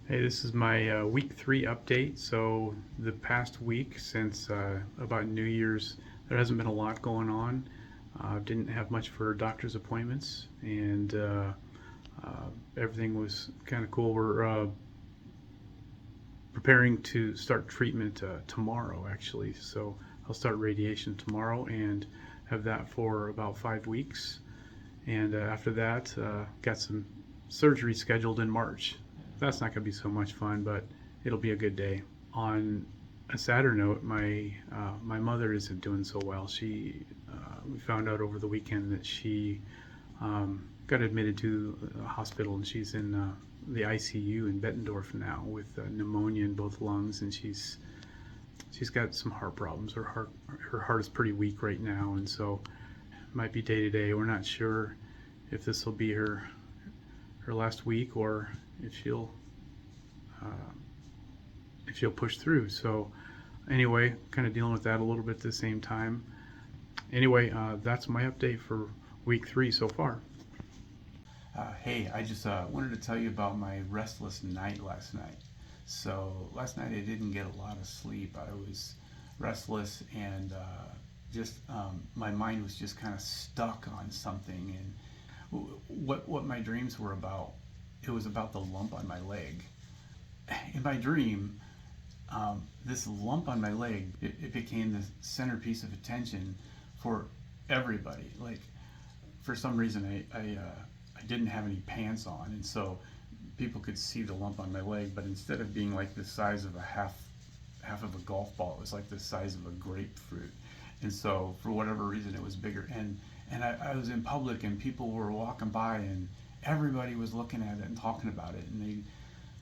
Hey, this is my week 3 update. So, the past week since about New Year's, there hasn't been a lot going on. Didn't have much for doctor's appointments, and everything was kind of cool. We're preparing to start treatment tomorrow, actually. So, I'll start radiation tomorrow and have that for about 5 weeks. And after that, got some surgery scheduled in March. That's not going to be so much fun, but it'll be a good day. On a sadder note, my mother isn't doing so well. We found out over the weekend that she got admitted to the hospital, and she's in the ICU in Bettendorf now with pneumonia in both lungs, and she's got some heart problems. Her heart is pretty weak right now, and so it might be day to day. We're not sure if this will be her last week or if she'll push through. So anyway, kind of dealing with that a little bit at the same time. Anyway, that's my update for week 3 so far. Hey, I just wanted to tell you about my restless night last night. So last night I didn't get a lot of sleep. I was restless and my mind was just kind of stuck on something. And what my dreams were about, it was about the lump on my leg. In my dream, this lump on my leg, it became the centerpiece of attention for everybody. Like, for some reason, I didn't have any pants on, and so people could see the lump on my leg, but instead of being like the size of a half of a golf ball, it was like the size of a grapefruit. And so for whatever reason, it was bigger. And I was in public, and people were walking by, and everybody was looking at it and talking about it, and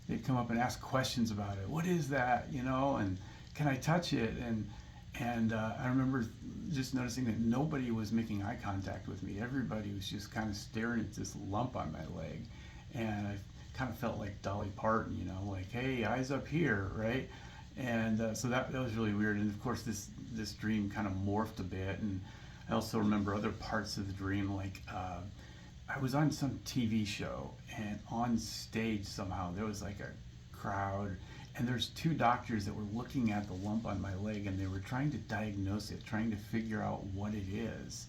they'd come up and ask questions about it. What is that, and can I touch it? And I remember just noticing that nobody was making eye contact with me. Everybody was just kind of staring at this lump on my leg, and I kind of felt like Dolly Parton, like, hey, eyes up here, right? And so that was really weird. And of course, this dream kind of morphed a bit, and I also remember other parts of the dream, like I was on some TV show, and on stage somehow there was like a crowd, and there's 2 doctors that were looking at the lump on my leg, and they were trying to diagnose it, trying to figure out what it is.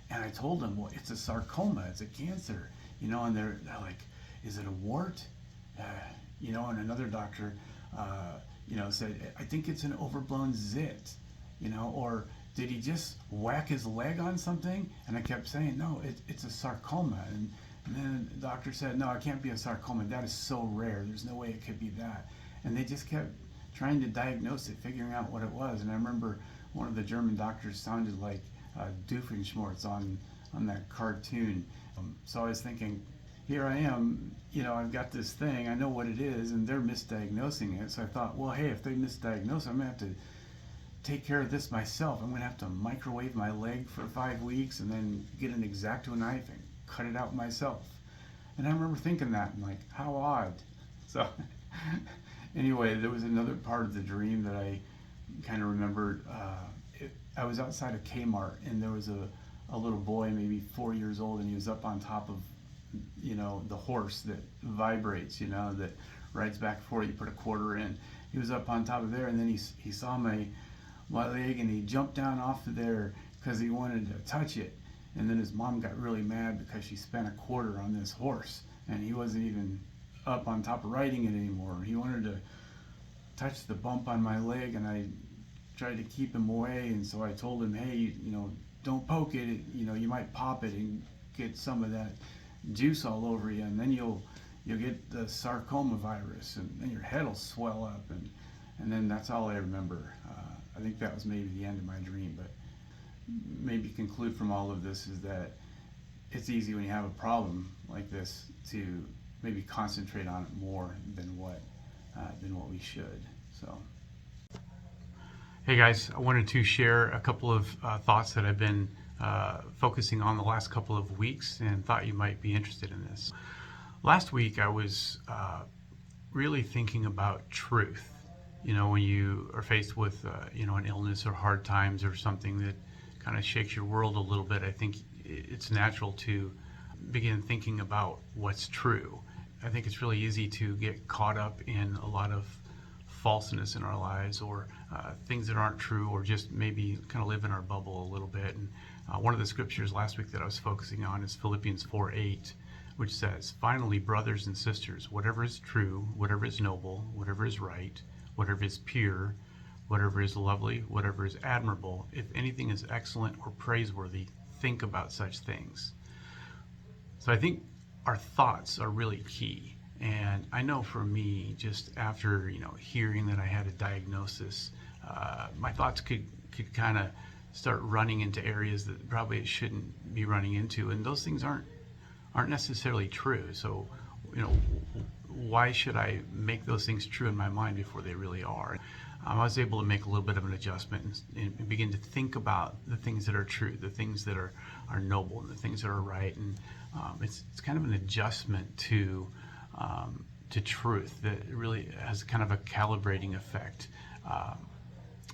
And I told them, well, it's a sarcoma, it's a cancer, and they're like, is it a wart? And another doctor, said, I think it's an overblown zit, or did he just whack his leg on something? And I kept saying, no, it's a sarcoma. And then the doctor said, no, it can't be a sarcoma. That is so rare. There's no way it could be that. And they just kept trying to diagnose it, figuring out what it was. And I remember one of the German doctors sounded like Doofenshmirtz on that cartoon. So I was thinking, here I am, I've got this thing, I know what it is, and they're misdiagnosing it. So I thought, well, hey, if they misdiagnose it, I'm going to have to take care of this myself. I'm going to have to microwave my leg for 5 weeks and then get an X-Acto knife and cut it out myself. And I remember thinking that, and like, how odd. So anyway, there was another part of the dream that I kind of remembered. I was outside of Kmart, and there was a little boy, maybe 4 years old, and he was up on top of the horse that vibrates, that rides back and forth. You put a quarter in. He was up on top of there, and then he saw my leg, and he jumped down off of there because he wanted to touch it. And then his mom got really mad because she spent a quarter on this horse, and he wasn't even up on top of riding it anymore. He wanted to touch the bump on my leg, and I tried to keep him away. And so I told him, hey, don't poke it. You might pop it and get some of that juice all over you, and then you'll get the sarcoma virus, and then your head will swell up, and then that's all I remember. I think that was maybe the end of my dream, but maybe conclude from all of this is that it's easy when you have a problem like this to maybe concentrate on it more than what we should. So. Hey guys, I wanted to share a couple of thoughts that I've been focusing on the last couple of weeks and thought you might be interested in this. Last week I was really thinking about truth. When you are faced with an illness or hard times or something that kind of shakes your world a little bit, I think it's natural to begin thinking about what's true. I think it's really easy to get caught up in a lot of falseness in our lives, or things that aren't true, or just maybe kind of live in our bubble a little bit. And one of the scriptures last week that I was focusing on is Philippians 4:8, which says, "Finally, brothers and sisters, whatever is true, whatever is noble, whatever is right, whatever is pure, whatever is lovely, whatever is admirable, if anything is excellent or praiseworthy, think about such things." So I think our thoughts are really key. And I know for me, just after hearing that I had a diagnosis, my thoughts could kind of start running into areas that probably it shouldn't be running into, and those things aren't necessarily true. So why should I make those things true in my mind before they really are? I was able to make a little bit of an adjustment and begin to think about the things that are true, the things that are noble, and the things that are right. And it's kind of an adjustment to truth that really has kind of a calibrating effect.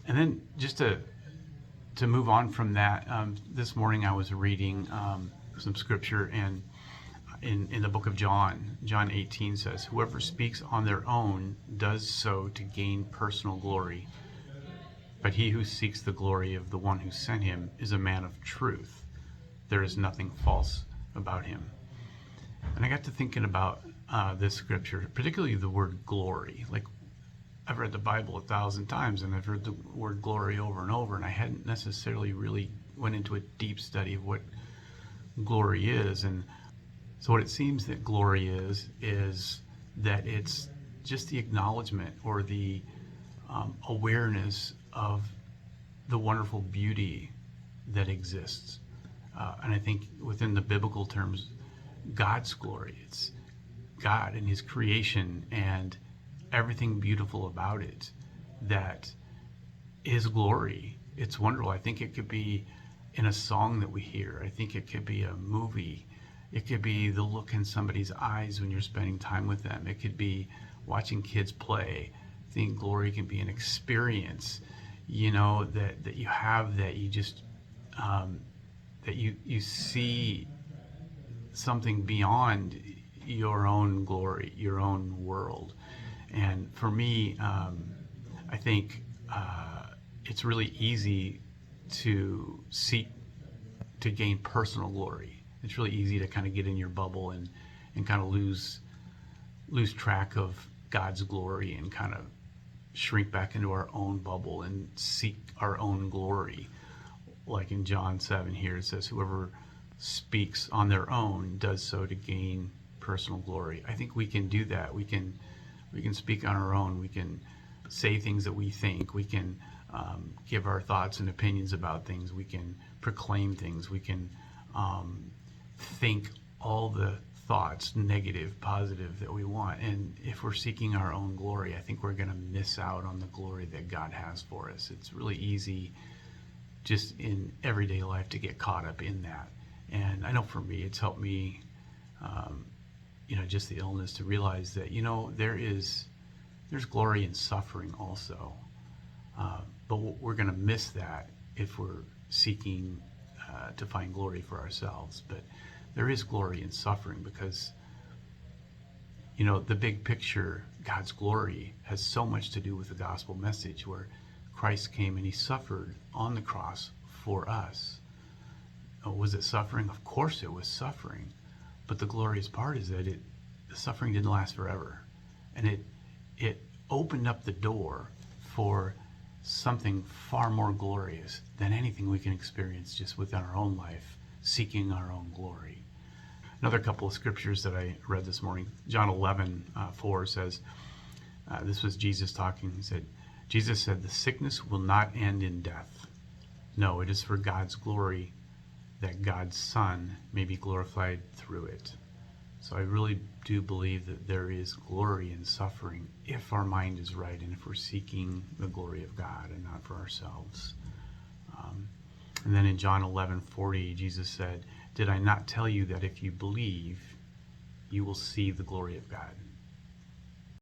And then just to move on from that, this morning I was reading some scripture, and in the book of John 18 says, "Whoever speaks on their own does so to gain personal glory. But he who seeks the glory of the one who sent him is a man of truth. There is nothing false about him." And I got to thinking about this scripture, particularly the word glory. Like, I've read the Bible 1,000 times, and I've heard the word glory over and over, and I hadn't necessarily really went into a deep study of what glory is. And so what it seems that glory is that it's just the acknowledgement or the awareness of the wonderful beauty that exists. And I think within the biblical terms, God's glory, it's God and his creation and everything beautiful about it that is glory. It's wonderful. I think it could be in a song that we hear. I think it could be a movie. It could be the look in somebody's eyes when you're spending time with them. It could be watching kids play. I think glory can be an experience, that you have, that you just, that you see something beyond your own glory, your own world. And for me, I think it's really easy to seek to gain personal glory. It's really easy to kind of get in your bubble and kind of lose track of God's glory and kind of shrink back into our own bubble and seek our own glory. Like in John 7 here, it says, "Whoever speaks on their own does so to gain personal glory." I think we can do that. We can speak on our own. We can say things that we think. We can give our thoughts and opinions about things. We can proclaim things. We can think all the thoughts, negative, positive, that we want. And if we're seeking our own glory, I think we're going to miss out on the glory that God has for us. It's really easy just in everyday life to get caught up in that. And I know for me, it's helped me, just the illness, to realize that, there's glory in suffering also. But we're going to miss that if we're seeking to find glory for ourselves. But there is glory in suffering because, the big picture, God's glory, has so much to do with the gospel message, where Christ came and he suffered on the cross for us. Was it suffering? Of course it was suffering. But the glorious part is that the suffering didn't last forever. And it opened up the door for something far more glorious than anything we can experience just within our own life, seeking our own glory. Another couple of scriptures that I read this morning, John 11:4 says, this was Jesus talking. Jesus said, "The sickness will not end in death. No, it is for God's glory, that God's Son may be glorified through it." So I really do believe that there is glory in suffering if our mind is right and if we're seeking the glory of God and not for ourselves. And then in John 11:40, Jesus said, "Did I not tell you that if you believe, you will see the glory of God?"